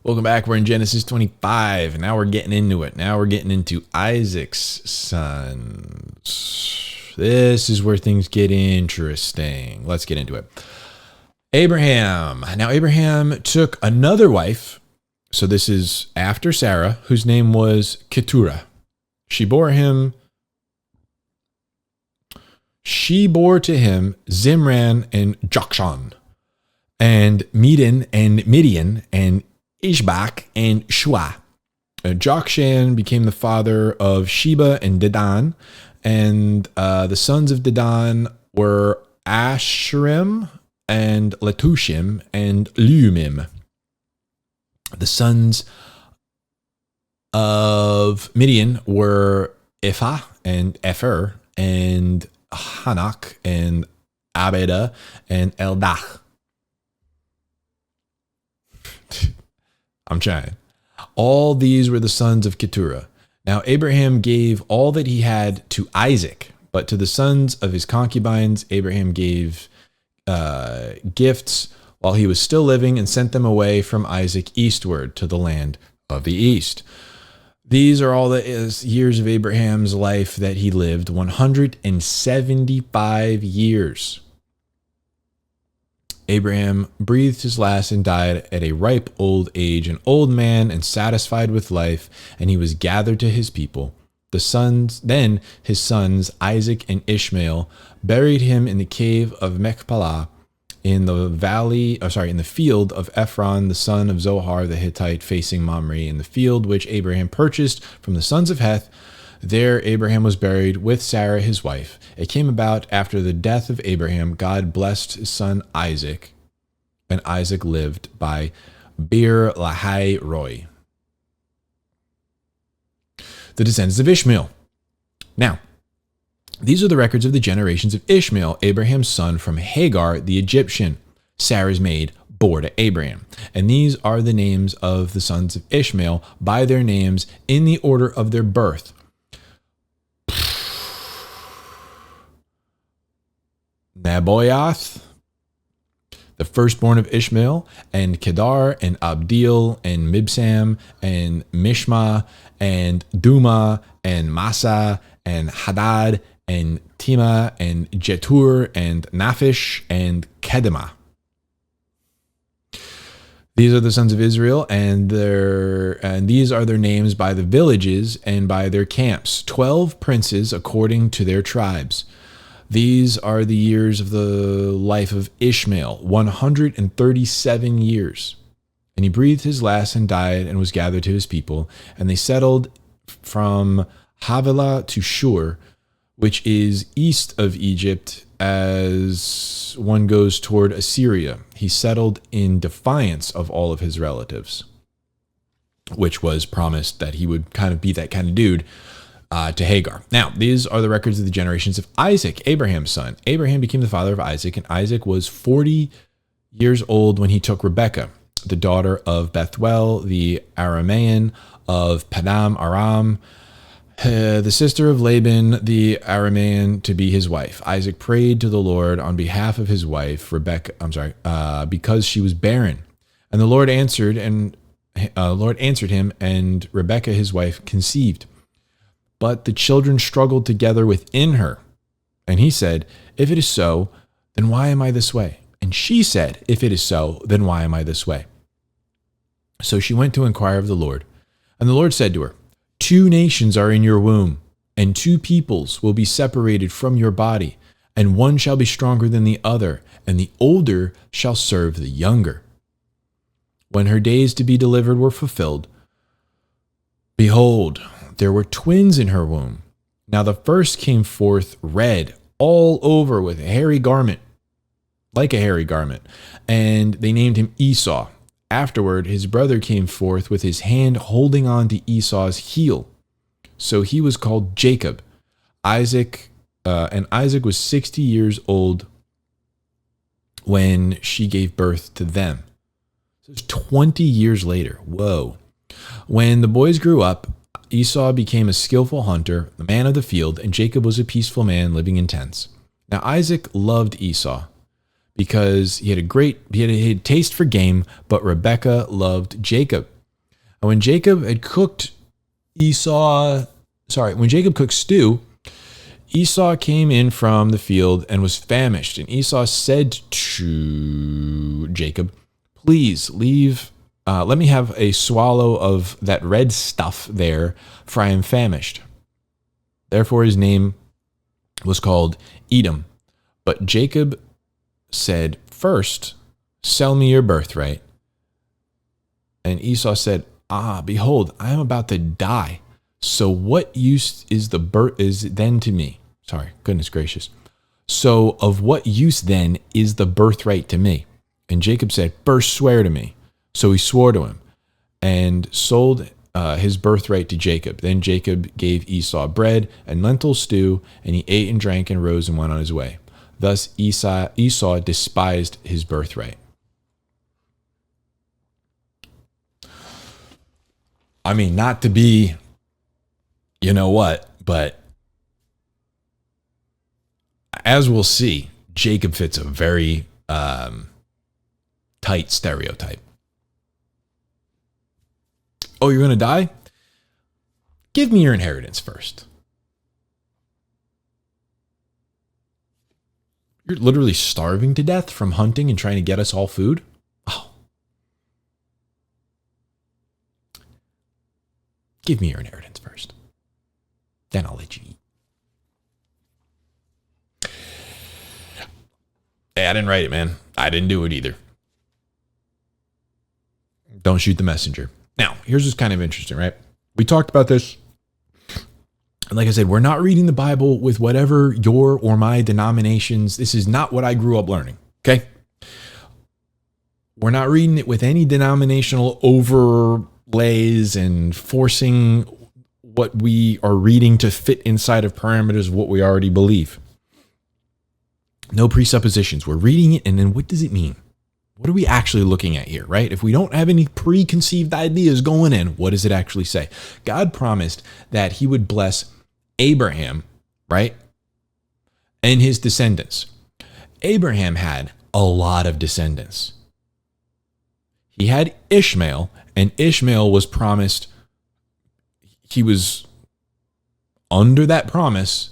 Welcome back. We're in Genesis 25. Now we're getting into it. Now we're getting into Isaac's sons. This is where things get interesting. Let's get into it. Abraham. Now Abraham took another wife. So this is after Sarah, whose name was Keturah. She bore to him Zimran and Jokshan, and Medan and Midian and Ishbak and Shua. Jokshan became the father of Sheba and Dedan, and the sons of Dedan were Ashrim and Letushim and Lumim. The sons of Midian were Ephah and Epher and Hanak and Abeda and Eldah. I'm trying. All these were the sons of Keturah. Now Abraham gave all that he had to Isaac, but to the sons of his concubines, Abraham gave gifts while he was still living and sent them away from Isaac eastward to the land of the east. These are all the years of Abraham's life that he lived, 175 years. Abraham breathed his last and died at a ripe old age, an old man and satisfied with life, and he was gathered to his people. Then his sons, Isaac and Ishmael, buried him in the cave of Machpelah in the field of Ephron, the son of Zohar the Hittite, facing Mamre, in the field which Abraham purchased from the sons of Heth. There Abraham was buried with Sarah his wife. It came about after the death of Abraham, God blessed his son Isaac, and Isaac lived by Beer Lahai Roi. The descendants of Ishmael. Now, these are the records of the generations of Ishmael, Abraham's son from Hagar the Egyptian, Sarah's maid, bore to Abraham. And these are the names of the sons of Ishmael by their names in the order of their birth. Naboyath, the firstborn of Ishmael, and Kedar, and Abdil, and Mibsam, and Mishma, and Duma, and Masa, and Hadad, and Tima, and Jetur, and Naphish, and Kedema. These are the sons of Israel, and these are their names by the villages and by their camps, 12 princes according to their tribes. These are the years of the life of Ishmael, 137 years. And he breathed his last and died and was gathered to his people. And they settled from Havilah to Shur, which is east of Egypt as one goes toward Assyria. He settled in defiance of all of his relatives, which was promised that he would kind of be that kind of dude to Hagar. Now, these are the records of the generations of Isaac, Abraham's son. Abraham became the father of Isaac, and Isaac was 40 years old when he took Rebekah, the daughter of Bethuel, the Aramean of Padam Aram, the sister of Laban, the Aramean, to be his wife. Isaac prayed to the Lord on behalf of his wife, because she was barren. And the Lord answered him, and Rebekah, his wife, conceived. But the children struggled together within her. And he said, "If it is so, then why am I this way?" And she said, "If it is so, then why am I this way?" So she went to inquire of the Lord. And the Lord said to her, "Two nations are in your womb, and two peoples will be separated from your body, and one shall be stronger than the other, and the older shall serve the younger." When her days to be delivered were fulfilled, behold, there were twins in her womb. Now the first came forth red all over with a hairy garment, like a hairy garment, and they named him Esau. Afterward, his brother came forth with his hand holding on to Esau's heel. So he was called Jacob. Isaac was 60 years old when she gave birth to them. So it's 20 years later. Whoa. When the boys grew up, Esau became a skillful hunter, the man of the field, and Jacob was a peaceful man living in tents. Now Isaac loved Esau because he had a taste for game, but Rebekah loved Jacob. And when Jacob cooked stew, Esau came in from the field and was famished. And Esau said to Jacob, please let me have a swallow of that red stuff there, for I am famished. Therefore his name was called Edom. But Jacob said, first, sell me your birthright. And Esau said, behold, I am about to die. So what use is then to me? Sorry, goodness gracious. So of what use then is the birthright to me? And Jacob said, first swear to me. So he swore to him and sold his birthright to Jacob. Then Jacob gave Esau bread and lentil stew, and he ate and drank and rose and went on his way. Thus Esau despised his birthright. I mean, not to be, you know what, but as we'll see, Jacob fits a very tight stereotype. Oh, you're going to die? Give me your inheritance first. You're literally starving to death from hunting and trying to get us all food? Oh. Give me your inheritance first. Then I'll let you eat. Hey, I didn't write it, man. I didn't do it either. Don't shoot the messenger. Now, here's what's kind of interesting, right? We talked about this. And like I said, we're not reading the Bible with whatever your or my denominations. This is not what I grew up learning, okay? We're not reading it with any denominational overlays and forcing what we are reading to fit inside of parameters of what we already believe. No presuppositions. We're reading it, and then what does it mean? What are we actually looking at here, right? If we don't have any preconceived ideas going in, what does it actually say? God promised that he would bless Abraham, right? And his descendants. Abraham had a lot of descendants. He had Ishmael, and Ishmael was promised, he was under that promise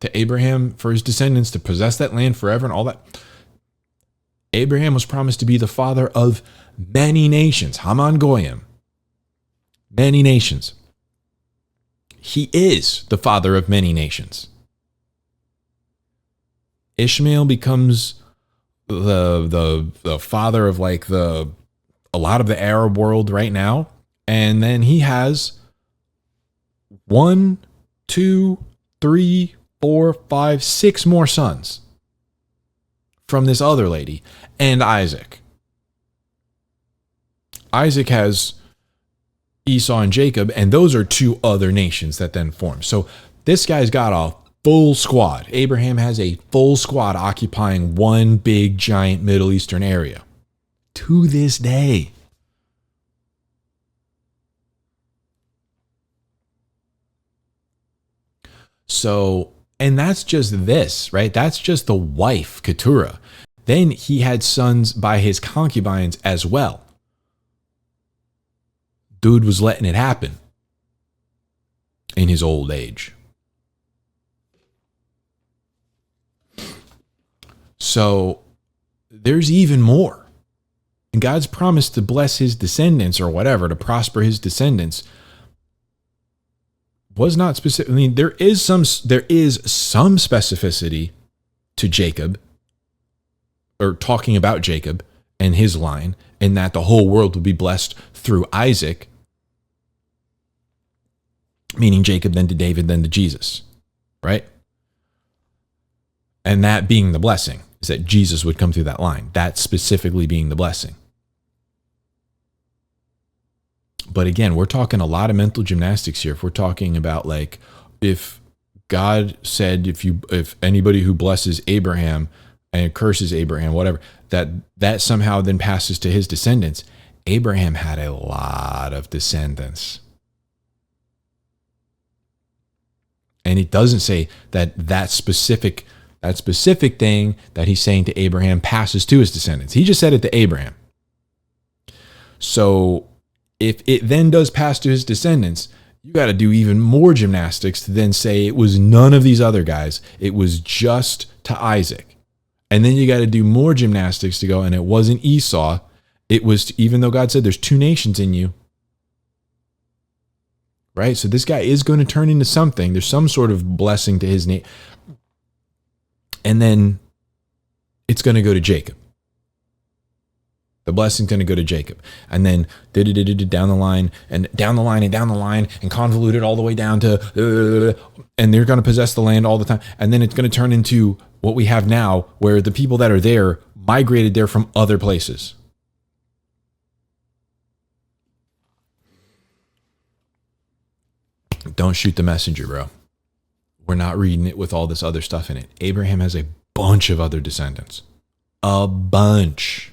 to Abraham for his descendants to possess that land forever and all that. Abraham was promised to be the father of many nations. Haman Goyim. Many nations. He is the father of many nations. Ishmael becomes the father of like a lot of the Arab world right now. And then he has 1, 2, 3, 4, 5, 6 more sons from this other lady and Isaac. Isaac has Esau and Jacob, and those are 2 other nations that then form. So this guy's got a full squad. Abraham has a full squad occupying one big giant Middle Eastern area to this day. So, and that's just this, right? That's just the wife, Keturah. Then he had sons by his concubines as well. Dude was letting it happen in his old age. So there's even more. And God's promise to bless his descendants or whatever, to prosper his descendants, was not specific. I mean, there is some specificity to Jacob, or talking about Jacob and his line, and that the whole world will be blessed through Isaac, meaning Jacob, then to David, then to Jesus, right? And that being the blessing is that Jesus would come through that line. That specifically being the blessing. But again, we're talking a lot of mental gymnastics here. If we're talking about like, if God said, if anybody who blesses Abraham and curses Abraham, whatever, that somehow then passes to his descendants. Abraham had a lot of descendants. And it doesn't say that specific thing that he's saying to Abraham passes to his descendants. He just said it to Abraham. So If it then does pass to his descendants, you got to do even more gymnastics to then say it was none of these other guys. It was just to Isaac. And then you got to do more gymnastics to go, and it wasn't Esau. It was, even though God said there's two nations in you. Right? So this guy is going to turn into something. There's some sort of blessing to his name. And then it's going to go to Jacob. The blessing's going to go to Jacob. And then down the line and down the line and down the line and convoluted all the way down to, and they're going to possess the land all the time. And then it's going to turn into what we have now, where the people that are there migrated there from other places. Don't shoot the messenger, bro. We're not reading it with all this other stuff in it. Abraham has a bunch of other descendants. A bunch.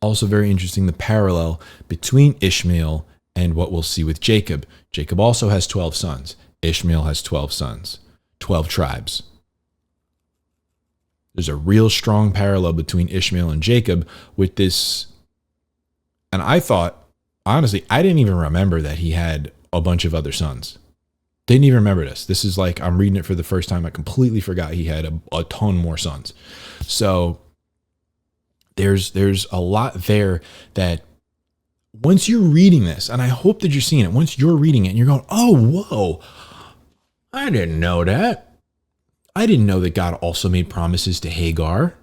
Also very interesting, the parallel between Ishmael and what we'll see with Jacob. Jacob also has 12 sons. Ishmael has 12 sons. 12 tribes. There's a real strong parallel between Ishmael and Jacob with this. And I thought, honestly, I didn't even remember that he had a bunch of other sons. Didn't even remember this. This is like, I'm reading it for the first time. I completely forgot he had a ton more sons. So there's a lot there that once you're reading this, and I hope that you're seeing it, once you're reading it and you're going, oh, whoa, I didn't know that. I didn't know that God also made promises to Hagar.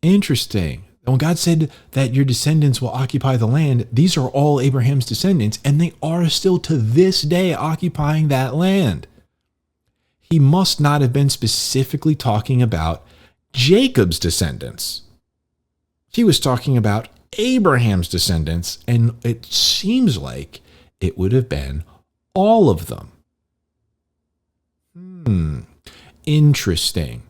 Interesting. When God said that your descendants will occupy the land, these are all Abraham's descendants, and they are still to this day occupying that land. He must not have been specifically talking about Jacob's descendants. He was talking about Abraham's descendants, and it seems like it would have been all of them. Interesting.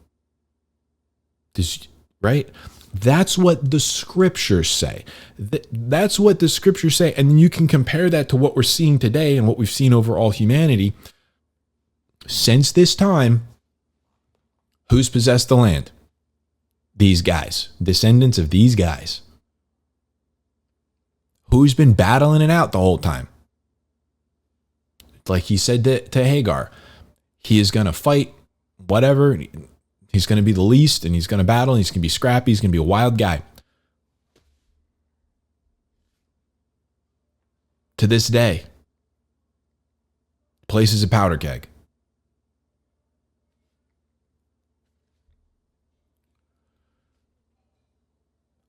Right? That's what the scriptures say. That's what the scriptures say. And then you can compare that to what we're seeing today and what we've seen over all humanity. Since this time, who's possessed the land? These guys, descendants of these guys. Who's been battling it out the whole time? Like he said to Hagar, he is going to fight whatever. He's going to be the least, and he's going to battle, and he's going to be scrappy. He's going to be a wild guy. To this day, place is a powder keg.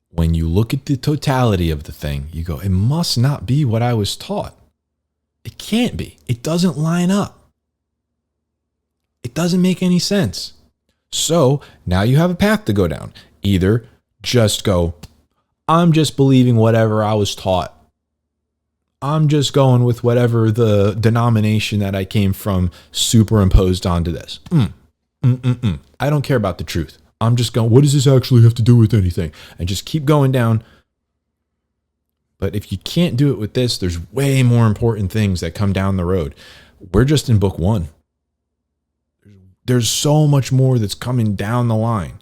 When you look at the totality of the thing, you go, it must not be what I was taught. It can't be. It doesn't line up. It doesn't make any sense. So now you have a path to go down. Either just go, I'm just believing whatever I was taught. I'm just going with whatever the denomination that I came from superimposed onto this. I don't care about the truth. I'm just going, what does this actually have to do with anything? And just keep going down. But if you can't do it with this, there's way more important things that come down the road. We're just in book 1. There's so much more that's coming down the line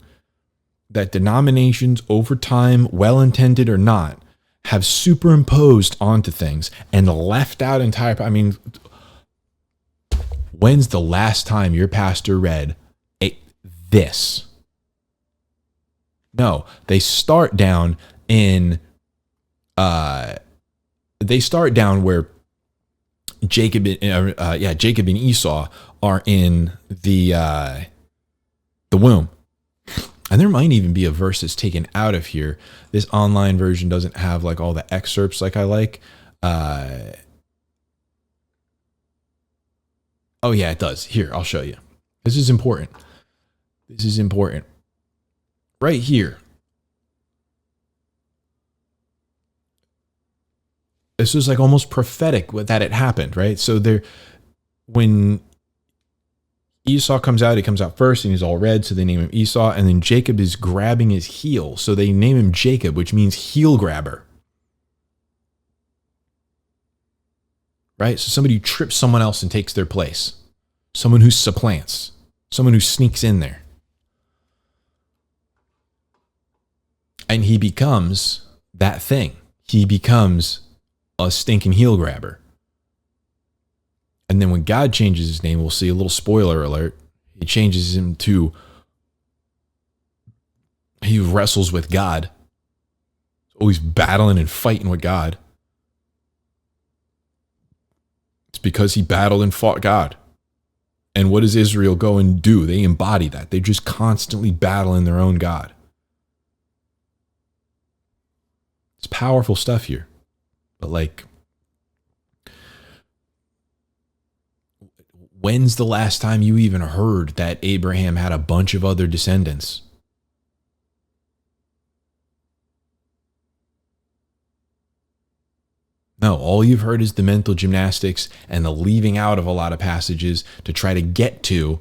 that denominations over time, well-intended or not, have superimposed onto things and left out entire. I mean, when's the last time your pastor read this? No, they start down in. They start down where Jacob and Esau are in the womb. And there might even be a verse that's taken out of here. This online version doesn't have like all the excerpts like I like. Oh yeah, it does. Here, I'll show you. This is important. This is important. Right here. This was like almost prophetic that it happened, right? So there, when Esau comes out, he comes out first and he's all red, so they name him Esau. And then Jacob is grabbing his heel, so they name him Jacob, which means heel grabber. Right? So somebody who trips someone else and takes their place. Someone who supplants. Someone who sneaks in there. And he becomes that thing. He becomes a stinking heel grabber. And then when God changes his name, we'll see a little spoiler alert. He changes him to, he wrestles with God. Always battling and fighting with God. It's because he battled and fought God. And what does Israel go and do? They embody that. They're just constantly battling their own God. It's powerful stuff here. But like, when's the last time you even heard that Abraham had a bunch of other descendants? No, all you've heard is the mental gymnastics and the leaving out of a lot of passages to try to get to,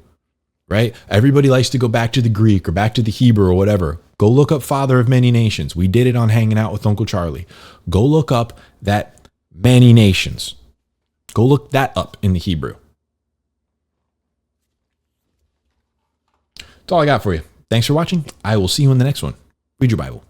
right? Everybody likes to go back to the Greek or back to the Hebrew or whatever. Go look up Father of Many Nations. We did it on Hanging Out with Uncle Charlie. Go look up that many nations. Go look that up in the Hebrew. That's all I got for you. Thanks for watching. I will see you in the next one. Read your Bible.